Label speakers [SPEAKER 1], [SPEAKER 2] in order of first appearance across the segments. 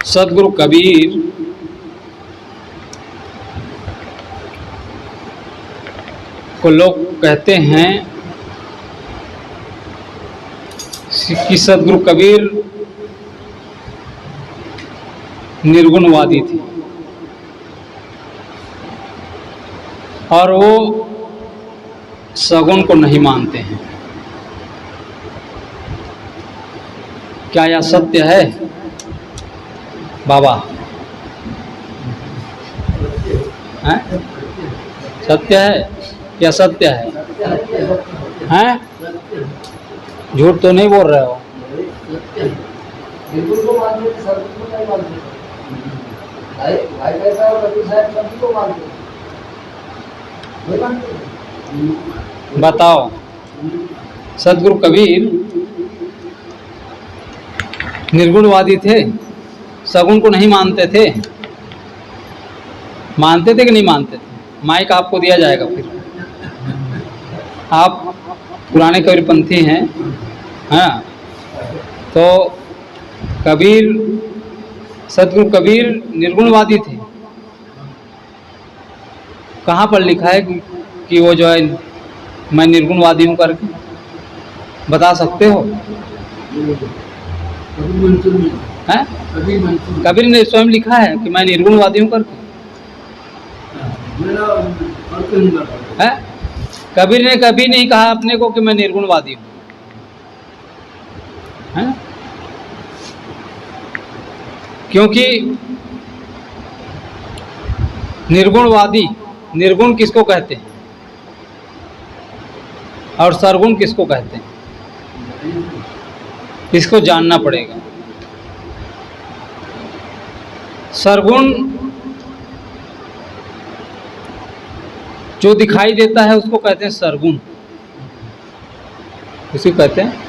[SPEAKER 1] सदगुरु कबीर को लोग कहते हैं कि सदगुरु कबीर निर्गुणवादी थे और वो सगुण को नहीं मानते हैं। क्या यह सत्य है बाबा? हैं? सत्य है? क्या सत्य है? हैं? झूठ तो नहीं बोल रहे हो? बताओ, सदगुरु कबीर निर्गुणवादी थे, सगुण को नहीं मानते थे? मानते थे कि नहीं मानते थे? माइक आपको दिया जाएगा, फिर आप पुराने कबीरपंथी हैं। हाँ, तो कबीर, सदगुरु कबीर निर्गुणवादी थे। कहाँ पर लिखा है कि वो जो है मैं निर्गुणवादी हूँ करके? बता सकते हो? हैं? कबीर ने स्वयं लिखा है कि मैं निर्गुणवादी हूँ करके? है? कबीर ने कभी नहीं कहा अपने को कि मैं निर्गुणवादी हूँ। है? क्योंकि निर्गुणवादी, निर्गुण किसको कहते हैं और सरगुण किसको कहते हैं, इसको जानना पड़ेगा। सरगुण जो दिखाई देता है उसको कहते हैं सरगुण। उसी कहते हैं।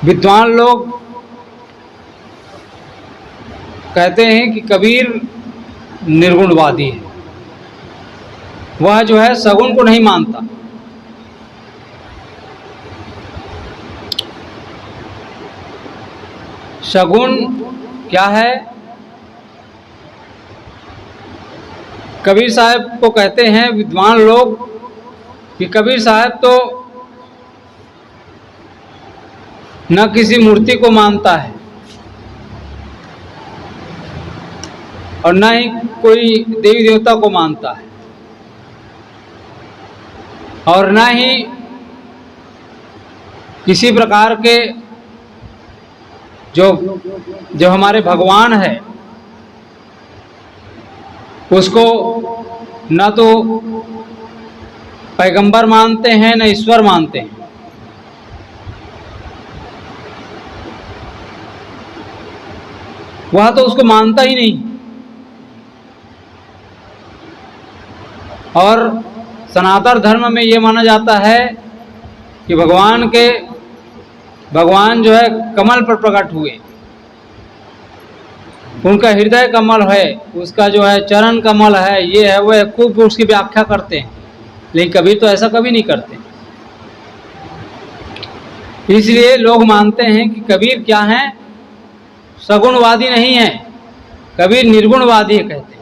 [SPEAKER 1] विद्वान लोग कहते हैं कि कबीर निर्गुणवादी है, वह जो है सगुण को नहीं मानता। सगुण क्या है? कबीर साहब को कहते हैं विद्वान लोग कि कबीर साहब तो न किसी मूर्ति को मानता है और न ही कोई देवी देवता को मानता है और न ही किसी प्रकार के जो हमारे भगवान है उसको न तो पैगंबर मानते हैं न ईश्वर मानते हैं। वह तो उसको मानता ही नहीं। और सनातन धर्म में ये माना जाता है कि भगवान जो है कमल पर प्रकट हुए, उनका हृदय कमल है, उसका जो है चरण कमल है, ये है वो है, खूब उसकी व्याख्या करते हैं। लेकिन कबीर तो ऐसा कभी नहीं करते। इसलिए लोग मानते हैं कि कबीर क्या है? सगुणवादी नहीं है, कबीर निर्गुणवादी है कहते हैं।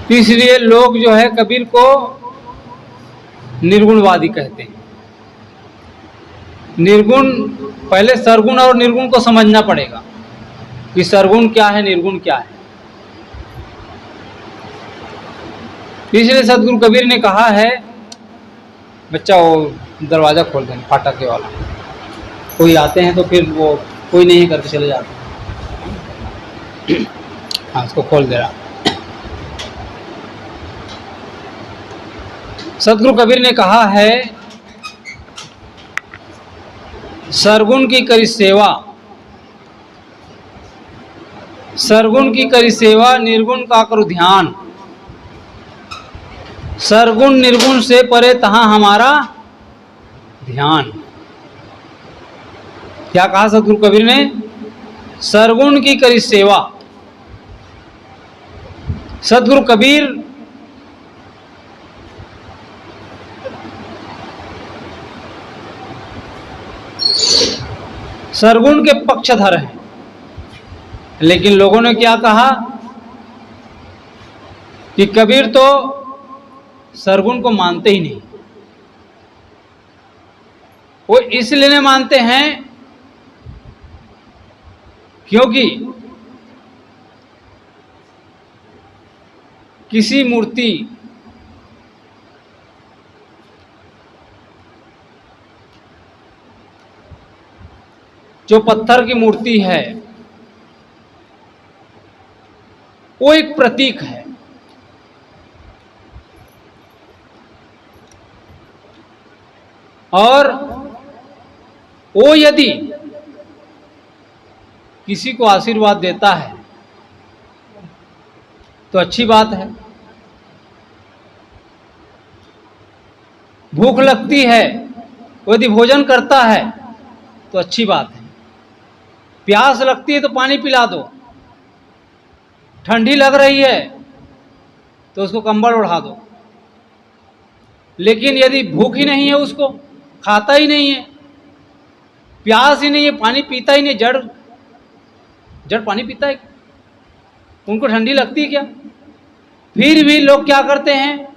[SPEAKER 1] इसलिए लोग जो है कबीर को निर्गुणवादी कहते हैं। निर्गुण, पहले सरगुण और निर्गुण को समझना पड़ेगा कि सरगुण क्या है, निर्गुण क्या है। इसलिए सदगुरु कबीर ने कहा है, बच्चा वो दरवाज़ा खोल देना, फाटक वाला, कोई आते हैं तो फिर वो कोई नहीं करके चले जाते। हाँ, उसको खोल दे रहा। सदगुरु कबीर ने कहा है, सरगुण की करी सेवा, सरगुण की करी सेवा, निर्गुण का करो ध्यान। सरगुण निर्गुण से परे तहां हमारा ध्यान। क्या कहा सदगुरु कबीर ने? सरगुण की करी सेवा, सदगुरु कबीर सरगुण के पक्षधर हैं, लेकिन लोगों ने क्या कहा कि कबीर तो सरगुण को मानते ही नहीं। वो इसलिए नहीं मानते हैं क्योंकि किसी मूर्ति जो पत्थर की मूर्ति है वो एक प्रतीक है, और वो यदि किसी को आशीर्वाद देता है तो अच्छी बात है। भूख लगती है, वो यदि भोजन करता है तो अच्छी बात है। प्यास लगती है तो पानी पिला दो, ठंडी लग रही है तो उसको कंबल ओढ़ा दो। लेकिन यदि भूख ही नहीं है, उसको खाता ही नहीं है, प्यास ही नहीं है, पानी पीता ही नहीं, जड़ पानी पीता है, उनको ठंडी लगती है क्या? फिर भी लोग क्या करते हैं,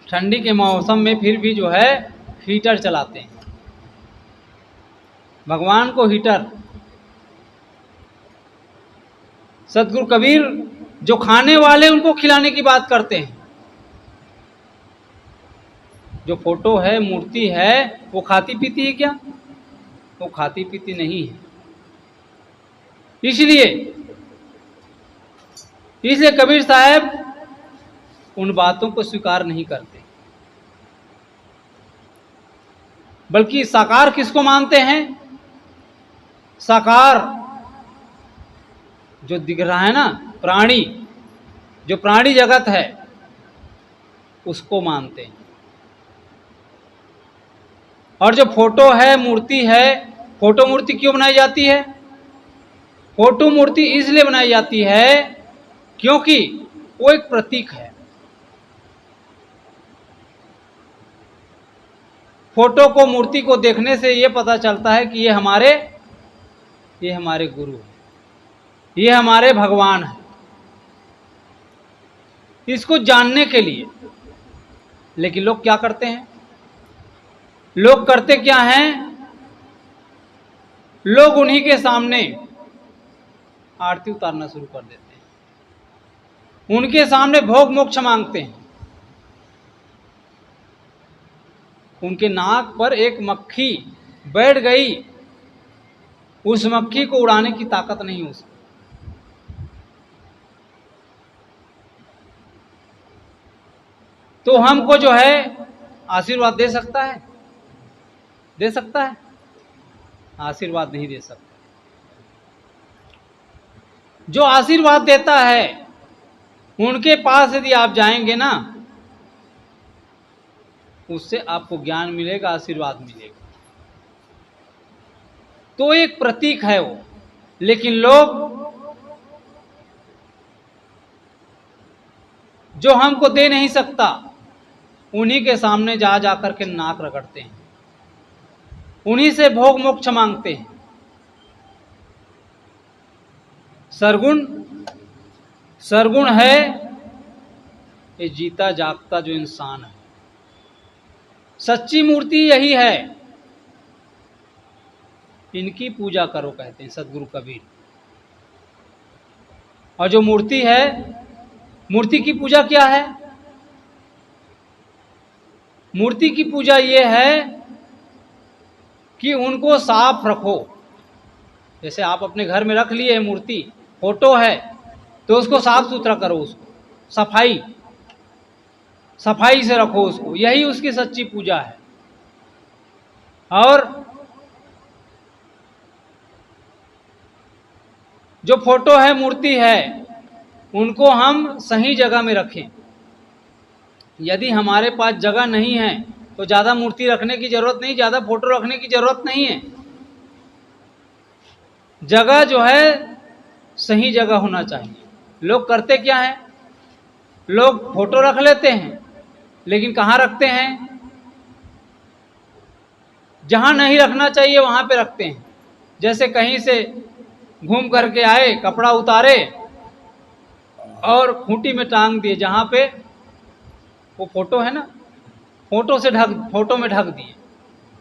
[SPEAKER 1] ठंडी के मौसम में फिर भी जो है हीटर चलाते हैं। भगवान को हीटर। सदगुरु कबीर जो खाने वाले उनको खिलाने की बात करते हैं। जो फोटो है, मूर्ति है, वो खाती पीती है क्या? वो खाती पीती नहीं है। इसलिए कबीर साहब उन बातों को स्वीकार नहीं करते, बल्कि साकार किसको मानते हैं? साकार जो दिख रहा है ना, प्राणी, जो प्राणी जगत है उसको मानते हैं। और जो फोटो है, मूर्ति है, फोटो मूर्ति क्यों बनाई जाती है? फोटो मूर्ति इसलिए बनाई जाती है क्योंकि वो एक प्रतीक है। फोटो को, मूर्ति को देखने से ये पता चलता है कि ये हमारे गुरु हैं, ये हमारे भगवान हैं। इसको जानने के लिए, लेकिन लोग क्या करते हैं? लोग करते क्या हैं? लोग उन्हीं के सामने आरती उतारना शुरू कर देते हैं, उनके सामने भोग मोक्ष मांगते हैं। उनके नाक पर एक मक्खी बैठ गई, उस मक्खी को उड़ाने की ताकत नहीं उसको। तो हमको जो है आशीर्वाद दे सकता है? दे सकता है? आशीर्वाद नहीं दे सकता। जो आशीर्वाद देता है उनके पास यदि आप जाएंगे ना, उससे आपको ज्ञान मिलेगा, आशीर्वाद मिलेगा। तो एक प्रतीक है वो। लेकिन लोग जो हमको दे नहीं सकता, उन्हीं के सामने जा जाकर के नाक रगड़ते हैं, उन्हीं से भोग मोक्ष मांगते हैं। सरगुण है ये जीता जागता जो इंसान है। सच्ची मूर्ति यही है, इनकी पूजा करो कहते हैं सदगुरु कबीर। और जो मूर्ति है, मूर्ति की पूजा क्या है? मूर्ति की पूजा ये है कि उनको साफ रखो। जैसे आप अपने घर में रख लिए मूर्ति, फोटो है, तो उसको साफ सुथरा करो, उसको सफाई से रखो उसको, यही उसकी सच्ची पूजा है। और जो फोटो है, मूर्ति है, उनको हम सही जगह में रखें। यदि हमारे पास जगह नहीं है तो ज़्यादा मूर्ति रखने की जरूरत नहीं, ज़्यादा फोटो रखने की जरूरत नहीं है। जगह जो है सही जगह होना चाहिए। लोग करते क्या है, लोग फोटो रख लेते हैं, लेकिन कहाँ रखते हैं? जहाँ नहीं रखना चाहिए वहाँ पे रखते हैं। जैसे कहीं से घूम करके आए, कपड़ा उतारे और खूंटी में टांग दिए, जहाँ पे वो फोटो है ना, फोटो में ढक दिए,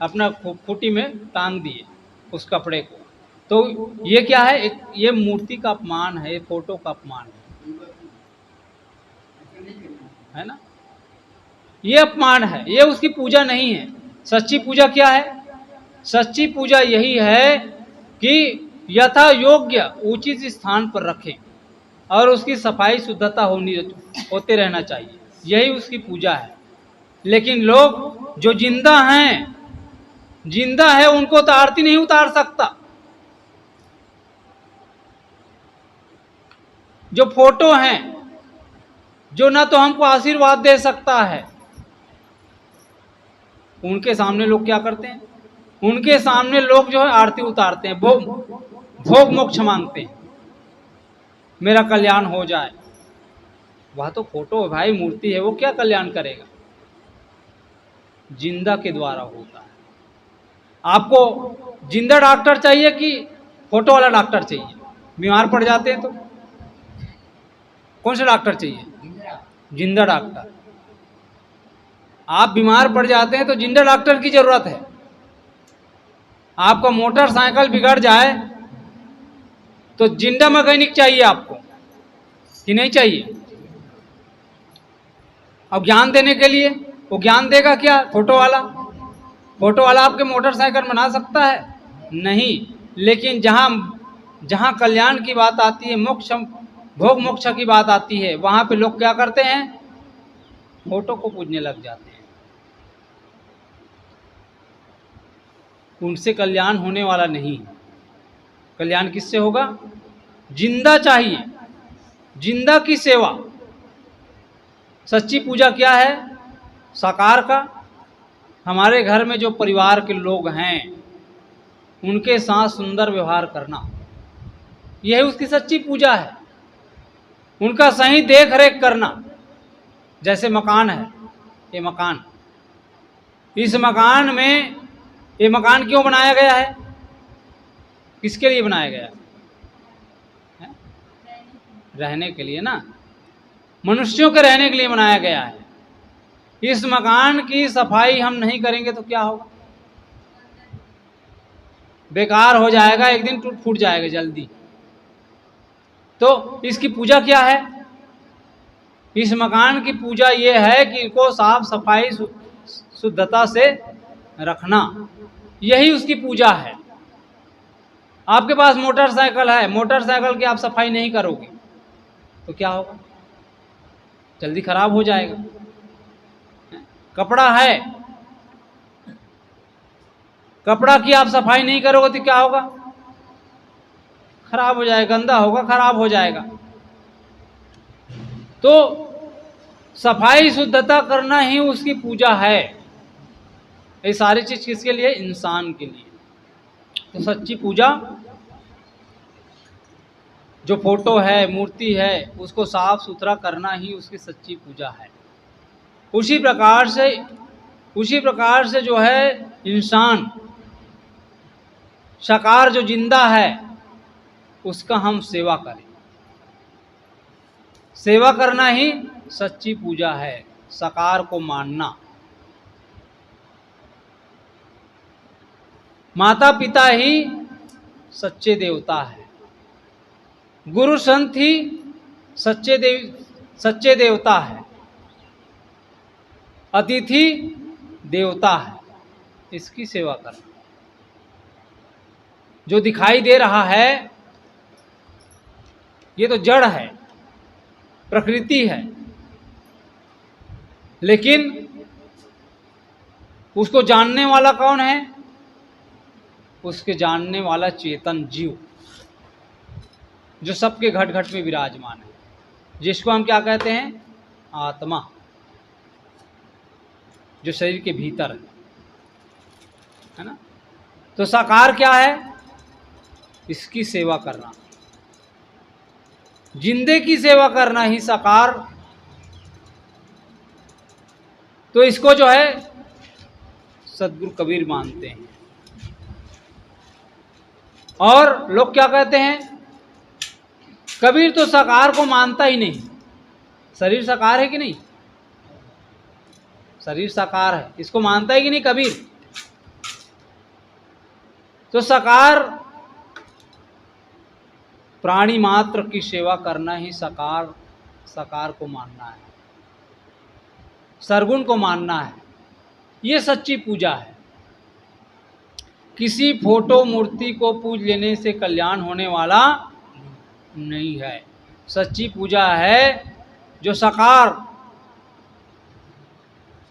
[SPEAKER 1] अपना खूंटी में टांग दिए उस कपड़े को। तो ये क्या है? ये मूर्ति का अपमान है, ये फोटो का अपमान है ना? ये अपमान है, ये उसकी पूजा नहीं है। सच्ची पूजा क्या है? सच्ची पूजा यही है कि यथा योग्य उचित स्थान पर रखें और उसकी सफाई शुद्धता होते रहना चाहिए, यही उसकी पूजा है। लेकिन लोग जो जिंदा है उनको तो आरती नहीं उतार सकता। जो फोटो हैं, जो ना तो हमको आशीर्वाद दे सकता है, उनके सामने लोग क्या करते हैं? उनके सामने लोग जो है आरती उतारते हैं, भोग मोक्ष मांगते हैं, मेरा कल्याण हो जाए। वह तो फोटो है भाई, मूर्ति है, वो क्या कल्याण करेगा? जिंदा के द्वारा होता है। आपको जिंदा डॉक्टर चाहिए कि फोटो वाला डॉक्टर चाहिए? बीमार पड़ जाते हैं तो कौन सा डॉक्टर चाहिए? जिंदा डॉक्टर। आप बीमार पड़ जाते हैं तो जिंदा डॉक्टर की जरूरत है। आपका मोटरसाइकिल बिगड़ जाए तो जिंदा मैकेनिक चाहिए आपको कि नहीं चाहिए? अब ज्ञान देने के लिए वो ज्ञान देगा क्या? फोटो वाला आपके मोटरसाइकिल बना सकता है? नहीं। लेकिन जहां कल्याण की बात आती है, भोग मोक्ष की बात आती है, वहां पे लोग क्या करते हैं? फोटो को पूजने लग जाते हैं। उनसे कल्याण होने वाला नहीं। कल्याण किससे होगा? जिंदा चाहिए, जिंदा की सेवा। सच्ची पूजा क्या है? साकार का। हमारे घर में जो परिवार के लोग हैं उनके साथ सुंदर व्यवहार करना, यही उसकी सच्ची पूजा है। उनका सही देख रेख करना। जैसे मकान है, ये मकान, इस मकान में, ये मकान क्यों बनाया गया है? किसके लिए बनाया गया है? रहने के लिए ना, मनुष्यों के रहने के लिए बनाया गया है। इस मकान की सफाई हम नहीं करेंगे तो क्या होगा? बेकार हो जाएगा, एक दिन टूट फूट जाएगा जल्दी। तो इसकी पूजा क्या है? इस मकान की पूजा ये है कि इसको साफ सफाई शुद्धता से रखना, यही उसकी पूजा है। आपके पास मोटरसाइकिल है, मोटरसाइकिल की आप सफाई नहीं करोगे तो क्या होगा? जल्दी खराब हो जाएगा। कपड़ा है, कपड़ा की आप सफाई नहीं करोगे तो क्या होगा? खराब हो जाएगा, गंदा होगा, खराब हो जाएगा। तो सफाई शुद्धता करना ही उसकी पूजा है। ये सारी चीज किसके लिए? इंसान के लिए। तो सच्ची पूजा, जो फोटो है, मूर्ति है, उसको साफ सुथरा करना ही उसकी सच्ची पूजा है। उसी प्रकार से जो है इंसान साकार जो जिंदा है उसका हम सेवा करें। सेवा करना ही सच्ची पूजा है, साकार को मानना। माता पिता ही सच्चे देवता है, गुरु संत ही सच्चे देवता है, अतिथि देवता है। इसकी सेवा करना। जो दिखाई दे रहा है ये तो जड़ है, प्रकृति है, लेकिन उसको जानने वाला कौन है? उसके जानने वाला चेतन जीव, जो सबके घट घट में विराजमान है, जिसको हम क्या कहते हैं? आत्मा, जो शरीर के भीतर है ना। तो साकार क्या है? इसकी सेवा करना, जिंदे की सेवा करना ही साकार तो इसको जो है सदगुरु कबीर मानते हैं। और लोग क्या कहते हैं, कबीर तो साकार को मानता ही नहीं। शरीर साकार है कि नहीं? शरीर साकार है, इसको मानता है कि नहीं कबीर? तो साकार प्राणी मात्र की सेवा करना ही साकार को मानना है, सरगुण को मानना है। ये सच्ची पूजा है। किसी फोटो मूर्ति को पूज लेने से कल्याण होने वाला नहीं है। सच्ची पूजा है जो साकार,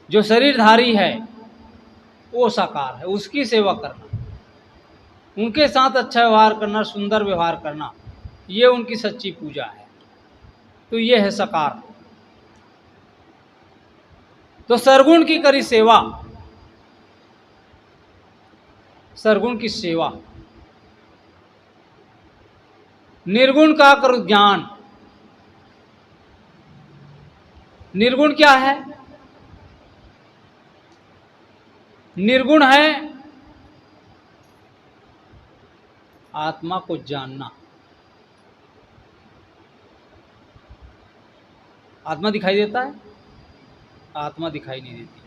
[SPEAKER 1] जो शरीरधारी है वो साकार है, उसकी सेवा करना, उनके साथ अच्छा व्यवहार करना, सुंदर व्यवहार करना, ये उनकी सच्ची पूजा है। तो ये है साकार। तो सरगुण की करी सेवा, सरगुण की सेवा, निर्गुण का करो ज्ञान। निर्गुण क्या है? निर्गुण है आत्मा को जानना। आत्मा दिखाई देता है? आत्मा दिखाई नहीं देती।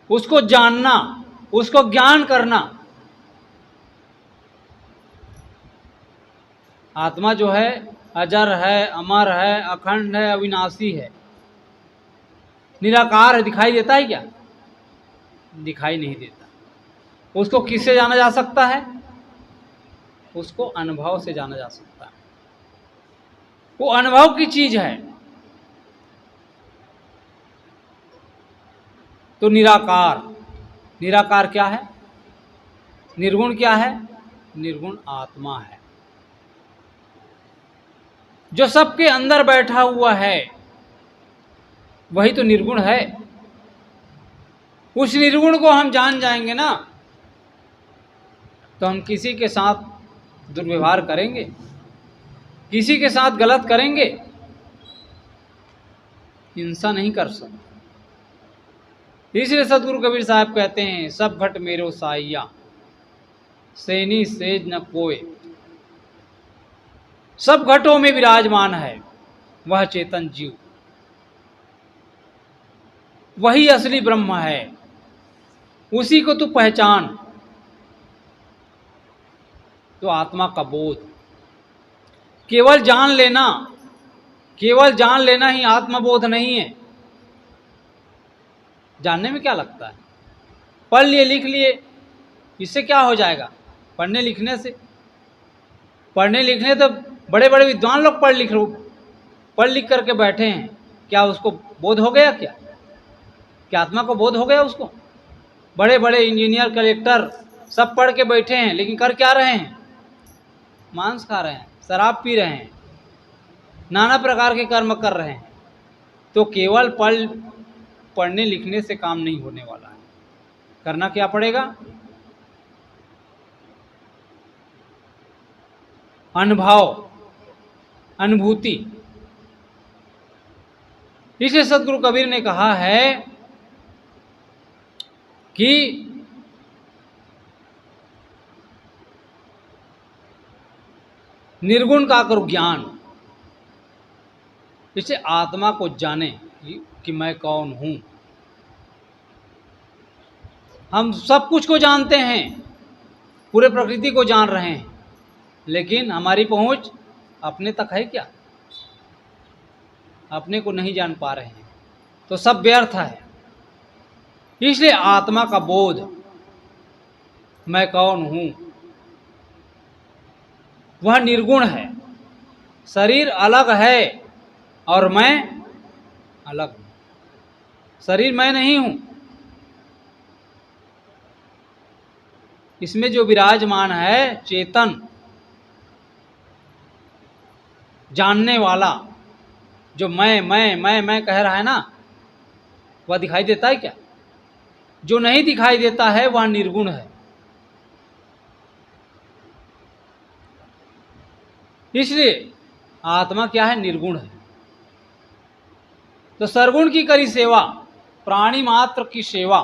[SPEAKER 1] उसको जानना, उसको ज्ञान करना। आत्मा जो है अजर है, अमर है, अखंड है, अविनाशी है, निराकार है। दिखाई देता है क्या? दिखाई नहीं देता। उसको किससे जाना जा सकता है? उसको अनुभव से जाना जा सकता है। वो अनुभव की चीज है। तो निराकार, निराकार क्या है? निर्गुण क्या है? निर्गुण आत्मा है जो सबके अंदर बैठा हुआ है, वही तो निर्गुण है। उस निर्गुण को हम जान जाएंगे ना, तो हम किसी के साथ दुर्व्यवहार करेंगे, किसी के साथ गलत करेंगे, हिंसा नहीं कर सकते। इसलिए सदगुरु कबीर साहब कहते हैं, सब घट मेरो साइया, सैनी सेज न कोय। सब घटों में विराजमान है वह चेतन जीव, वही असली ब्रह्म है, उसी को तू पहचान। तो आत्मा का बोध, केवल जान लेना, केवल जान लेना ही आत्मबोध नहीं है। जानने में क्या लगता है? पढ़ लिए, लिख लिए, इससे क्या हो जाएगा? पढ़ने लिखने से, पढ़ने लिखने तो बड़े बड़े विद्वान लोग पढ़ लिख करके बैठे हैं। क्या उसको बोध हो गया? क्या आत्मा को बोध हो गया उसको? बड़े बड़े इंजीनियर, कलेक्टर सब पढ़ के बैठे हैं, लेकिन कर क्या रहे हैं? मांस खा रहे हैं, शराब पी रहे हैं, नाना प्रकार के कर्म कर रहे हैं। तो केवल पढ़ने लिखने से काम नहीं होने वाला है। करना क्या पड़ेगा? अनुभव, अनुभूति। इसलिए सदगुरु कबीर ने कहा है कि निर्गुण का करो ज्ञान। इसे आत्मा को जाने कि मैं कौन हूं। हम सब कुछ को जानते हैं, पूरे प्रकृति को जान रहे हैं, लेकिन हमारी पहुंच अपने तक है क्या? अपने को नहीं जान पा रहे हैं, तो सब व्यर्थ है। इसलिए आत्मा का बोध, मैं कौन हूं, वह निर्गुण है। शरीर अलग है और मैं अलग हूं। शरीर मैं नहीं हूं। इसमें जो विराजमान है चेतन, जानने वाला, जो मैं कह रहा है ना, वह दिखाई देता है क्या? जो नहीं दिखाई देता है वह निर्गुण है। इसलिए आत्मा क्या है? निर्गुण है। तो सरगुण की करी सेवा, प्राणी मात्र की सेवा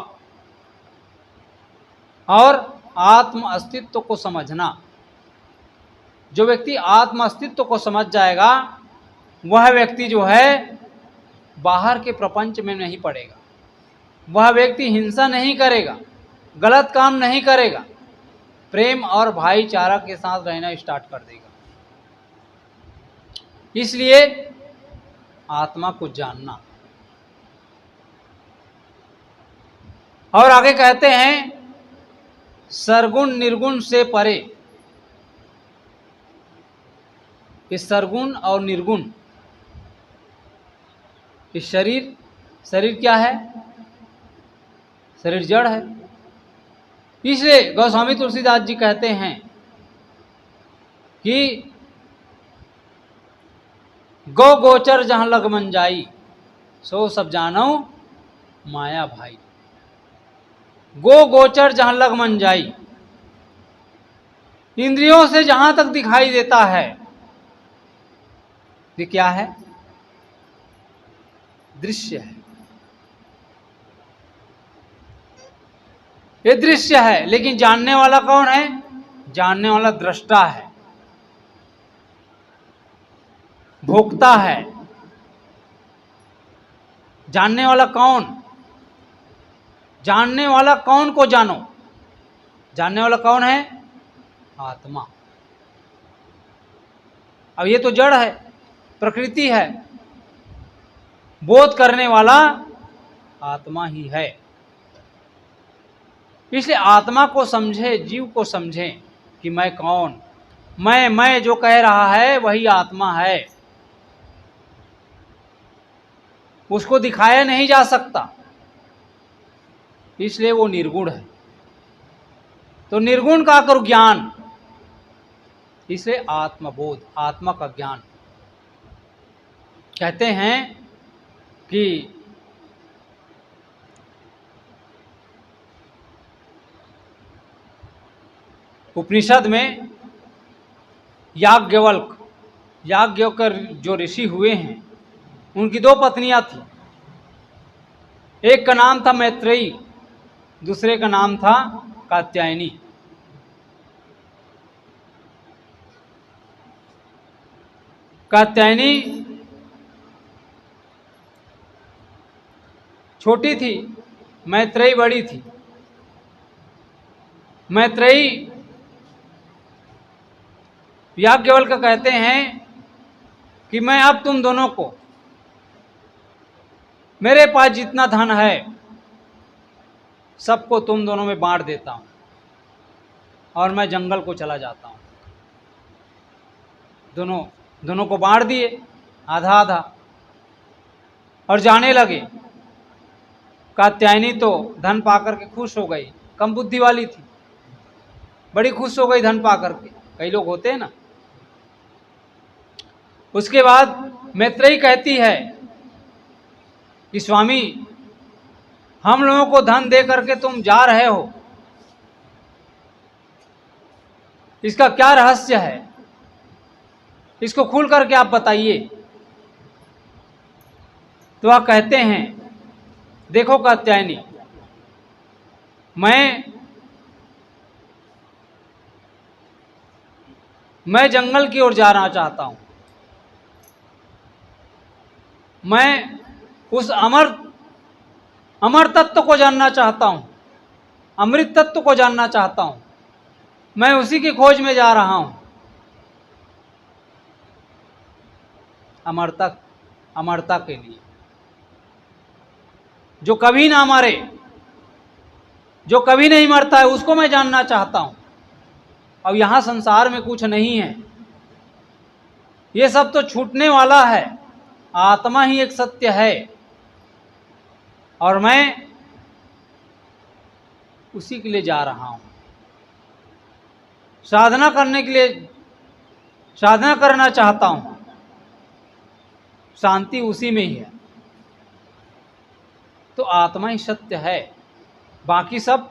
[SPEAKER 1] और आत्म अस्तित्व को समझना। जो व्यक्ति आत्म अस्तित्व को समझ जाएगा वह व्यक्ति जो है बाहर के प्रपंच में नहीं पड़ेगा। वह व्यक्ति हिंसा नहीं करेगा, गलत काम नहीं करेगा, प्रेम और भाईचारा के साथ रहना स्टार्ट कर देगा। इसलिए आत्मा को जानना। और आगे कहते हैं सरगुण निर्गुण से परे। इस सरगुण और निर्गुण, इस शरीर क्या है? शरीर जड़ है। इसलिए गोस्वामी तुलसीदास जी कहते हैं कि गो गोचर जहां लग मन जाई, सो सब जानो माया भाई। गो गोचर जहां लग मन जाई, इंद्रियों से जहां तक दिखाई देता है, ये क्या है? दृश्य है। ये दृश्य है, लेकिन जानने वाला कौन है? जानने वाला दृष्टा है, भोक्ता है। जानने वाला कौन? जानने वाला कौन को जानो? जानने वाला कौन है? आत्मा। अब ये तो जड़ है, प्रकृति है। बोध करने वाला आत्मा ही है। इसलिए आत्मा को समझे, जीव को समझे कि मैं कौन, मैं जो कह रहा है वही आत्मा है। उसको दिखाया नहीं जा सकता, इसलिए वो निर्गुण है। तो निर्गुण का करो ज्ञान, इसे आत्मबोध, आत्मा का ज्ञान। कहते हैं कि उपनिषद में याज्ञवल्क्य जो ऋषि हुए हैं, उनकी दो पत्नियां थी। एक का नाम था मैत्रेयी, दूसरे का नाम था कात्यायनी। कात्यायनी छोटी थी, मैत्रेयी बड़ी थी। मैत्रेयी याज्ञवल्क्य कहते हैं कि मैं अब तुम दोनों को, मेरे पास जितना धन है सबको तुम दोनों में बांट देता हूं और मैं जंगल को चला जाता हूं। दोनों को बांट दिए, आधा आधा, और जाने लगे। कात्यायनी तो धन पाकर के खुश हो गई, कम बुद्धि वाली थी, बड़ी खुश हो गई धन पाकर के। कई लोग होते हैं ना। उसके बाद मैत्रेयी कहती है कि स्वामी, हम लोगों को धन दे करके तुम जा रहे हो, इसका क्या रहस्य है? इसको खुल करके आप बताइए। तो आप कहते हैं, देखो कात्यायनी, मैं जंगल की ओर जाना चाहता हूं। मैं उस अमर तत्व को जानना चाहता हूं, अमृत तत्व को जानना चाहता हूं। मैं उसी की खोज में जा रहा हूं। अमरता के लिए, जो कभी ना मरे, जो कभी नहीं मरता है, उसको मैं जानना चाहता हूं। अब यहां संसार में कुछ नहीं है, ये सब तो छूटने वाला है। आत्मा ही एक सत्य है और मैं उसी के लिए जा रहा हूं। साधना करने के लिए साधना करना चाहता हूं। शांति उसी में ही है। तो आत्मा ही सत्य है, बाकी सब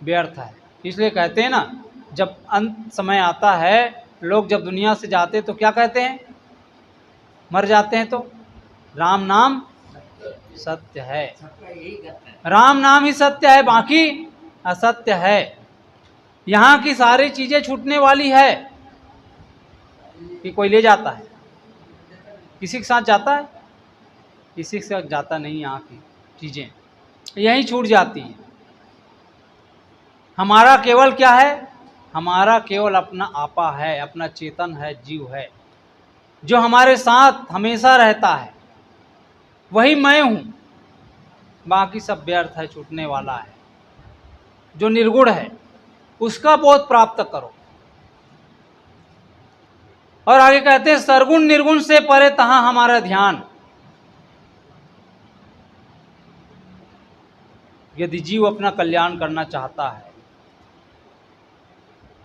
[SPEAKER 1] व्यर्थ है। इसलिए कहते हैं ना, जब अंत समय आता है, लोग जब दुनिया से जाते तो क्या कहते हैं? मर जाते हैं तो राम नाम सत्य है। राम नाम ही सत्य है, बाकी असत्य है। यहाँ की सारी चीजें छूटने वाली है कि कोई ले जाता है, किसी के साथ जाता है, किसी के साथ जाता नहीं। यहाँ की चीजें यहीं छूट जाती हैं। हमारा केवल क्या है? हमारा केवल अपना आपा है, अपना चेतन है, जीव है, जो हमारे साथ हमेशा रहता है। वही मैं हूं, बाकी सब व्यर्थ है, छूटने वाला है। जो निर्गुण है उसका बोध प्राप्त करो। और आगे कहते हैं सरगुण निर्गुण से परे तहां हमारा ध्यान। यदि जीव अपना कल्याण करना चाहता है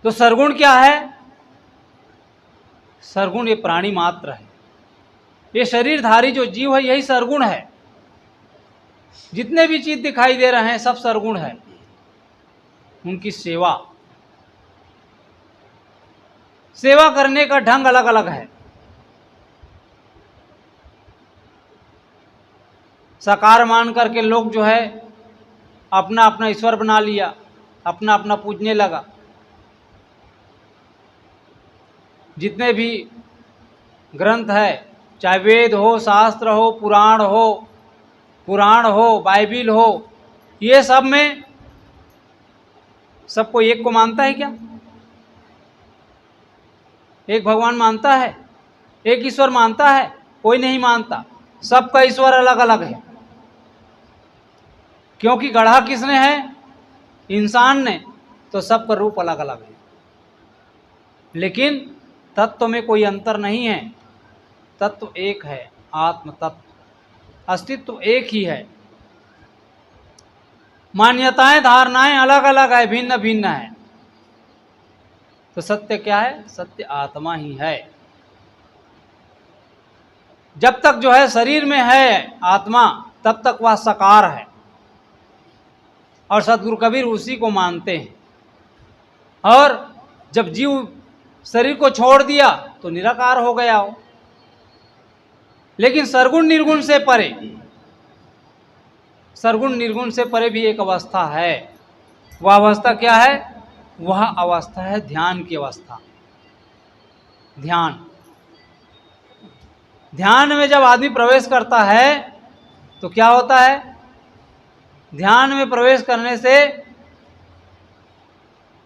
[SPEAKER 1] तो सरगुण क्या है? सरगुण ये प्राणी मात्र है, ये शरीरधारी जो जीव है यही सरगुण है। जितने भी चीज दिखाई दे रहे हैं सब सरगुण है। उनकी सेवा करने का ढंग अलग अलग है। साकार मान करके लोग जो है अपना अपना ईश्वर बना लिया, अपना अपना पूजने लगा। जितने भी ग्रंथ है, चाहे वेद हो, शास्त्र हो, पुराण हो, बाइबिल हो, ये सब में सबको एक को मानता है क्या? एक भगवान मानता है? एक ईश्वर मानता है? कोई नहीं मानता। सबका ईश्वर अलग अलग है। क्योंकि गढ़ा किसने है? इंसान ने, तो सबका रूप अलग अलग है। लेकिन तत्व में कोई अंतर नहीं है। तत्व एक है, आत्म तत्व, अस्तित्व एक ही है। मान्यताएं, धारणाएं अलग अलग है, भिन्न भिन्न है। तो सत्य क्या है? सत्य आत्मा ही है। जब तक जो है शरीर में है आत्मा, तब तक वह साकार है। और सदगुरु कबीर उसी को मानते हैं। और जब जीव शरीर को छोड़ दिया तो निराकार हो गया हो। लेकिन सरगुण निर्गुण से परे, सरगुण निर्गुण से परे भी एक अवस्था है। वह अवस्था क्या है? वह अवस्था है ध्यान की अवस्था। ध्यान, ध्यान में जब आदमी प्रवेश करता है तो क्या होता है? ध्यान में प्रवेश करने से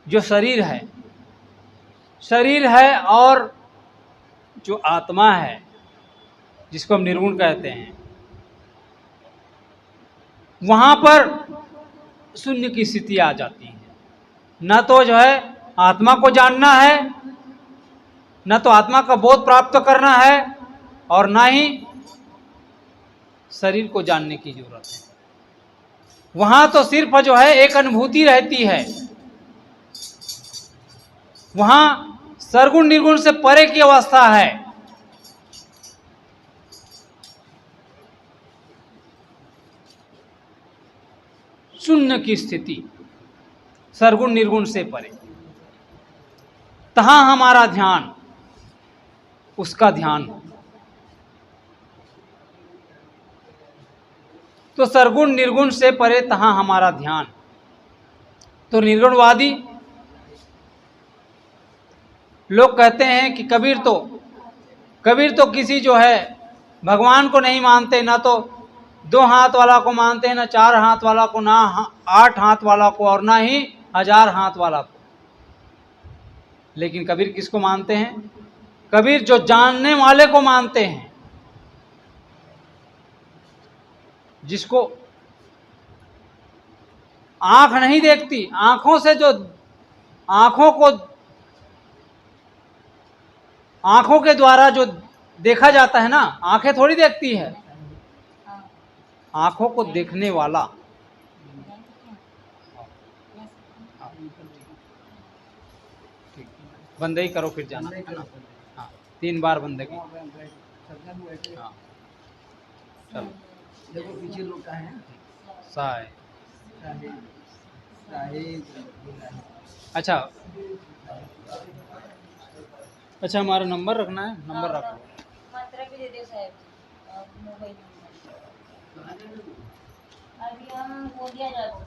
[SPEAKER 1] जो शरीर है और जो आत्मा है, जिसको हम निर्गुण कहते हैं, वहां पर शून्य की स्थिति आ जाती है। न तो जो है आत्मा को जानना है, न तो आत्मा का बोध प्राप्त करना है, और ना ही शरीर को जानने की जरूरत है। वहां तो सिर्फ जो है एक अनुभूति रहती है। वहां सरगुण निर्गुण से परे की अवस्था है। शून्य की स्थिति, सरगुण निर्गुण से परे, तहां हमारा ध्यान, उसका ध्यान। तो सरगुण निर्गुण से परे तहां हमारा ध्यान। तो निर्गुणवादी लोग कहते हैं कि कबीर तो किसी जो है भगवान को नहीं मानते, ना तो 2 हाथ वाला को मानते हैं, ना 4 हाथ वाला को, ना 8 हाथ वाला को, और ना ही 1000 हाथ वाला को। लेकिन कबीर किसको मानते हैं? कबीर जो जानने वाले को मानते हैं, जिसको आंख नहीं देखती, आंखों से जो आंखों के द्वारा जो देखा जाता है ना, आंखें थोड़ी देखती है, आंखों को देखने वाला। बंदगी करो फिर जाना है ना। हाँ, 3 बार बंदगी। हाँ, चलो।
[SPEAKER 2] देखो पीछे लोग का है
[SPEAKER 1] साय। अच्छा, हमारा नंबर रखना है, नंबर रख लो।
[SPEAKER 3] मात्रा भी दे दो साहब, मोबाइल नंबर। अभी हम बोलिया जाबो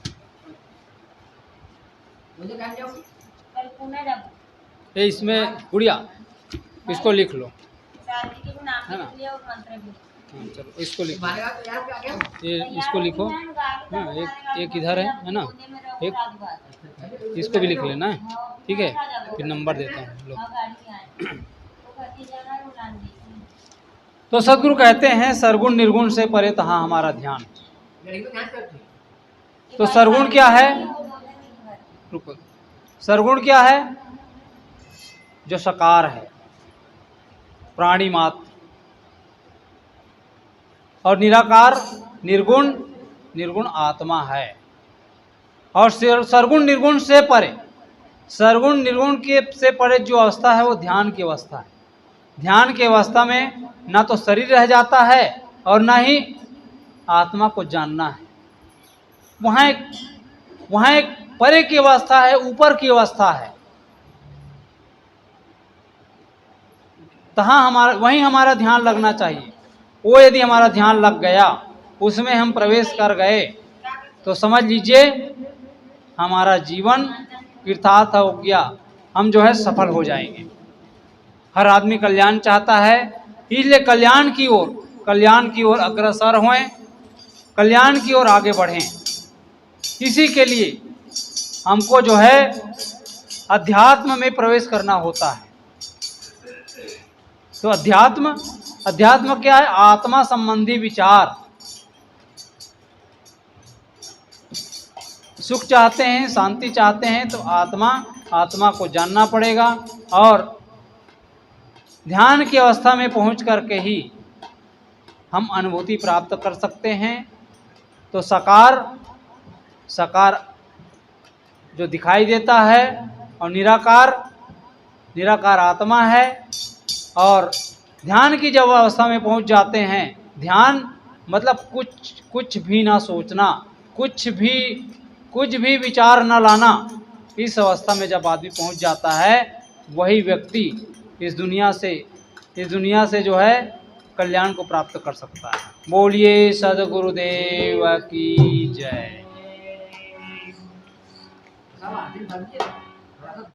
[SPEAKER 2] मुझे कहाँ जाओ
[SPEAKER 3] कल पुणे जाबो
[SPEAKER 1] ये इसमें गुड़िया इसको लिख लो।
[SPEAKER 3] शादी के भी नाम
[SPEAKER 1] है ना?
[SPEAKER 3] लिख लिया और मंत्र भी
[SPEAKER 1] हाँ, चलो इसको लिखो।
[SPEAKER 2] तुम्हारे यहाँ तो यार क्या क्या
[SPEAKER 1] ये इसको लिखो। हाँ, एक इधर है ना, एक इसको भी लिख लेना है, ठीक है। फिर नंबर देता हूँ लो। तो सदगुरु कहते हैं सरगुण निर्गुण से परे तहाँ हमारा ध्यान।
[SPEAKER 2] लड़की को ध्यान करती है।
[SPEAKER 1] तो सरगुण क्या है? रुको, सरगुण क्या है? जो साकार है, प्राणी मात्र। और निराकार निर्गुण, निर्गुण आत्मा है। और सरगुण निर्गुण से परे, सरगुण निर्गुण के से परे जो अवस्था है वो ध्यान की अवस्था है। ध्यान की अवस्था में ना तो शरीर रह जाता है और ना ही आत्मा को जानना है। वहाँ एक परे की अवस्था है, ऊपर की अवस्था है। तहाँ वहीं हमारा ध्यान लगना चाहिए। वो यदि हमारा ध्यान लग गया, उसमें हम प्रवेश कर गए, तो समझ लीजिए हमारा जीवन कृतार्थ हो गया। हम जो है सफल हो जाएंगे। हर आदमी कल्याण चाहता है, इसलिए कल्याण की ओर अग्रसर होएं, कल्याण की ओर आगे बढ़ें। इसी के लिए हमको जो है अध्यात्म में प्रवेश करना होता है। तो अध्यात्म क्या है? आत्मा संबंधी विचार। सुख चाहते हैं, शांति चाहते हैं, तो आत्मा को जानना पड़ेगा। और ध्यान की अवस्था में पहुंच करके ही हम अनुभूति प्राप्त कर सकते हैं। तो साकार जो दिखाई देता है, और निराकार आत्मा है। और ध्यान की जब अवस्था में पहुंच जाते हैं, ध्यान मतलब कुछ भी ना सोचना, कुछ भी विचार न लाना। इस अवस्था में जब आदमी पहुंच जाता है, वही व्यक्ति इस दुनिया से जो है कल्याण को प्राप्त कर सकता है। बोलिए सद्गुरुदेव की जय।
[SPEAKER 2] सब आदमी बन के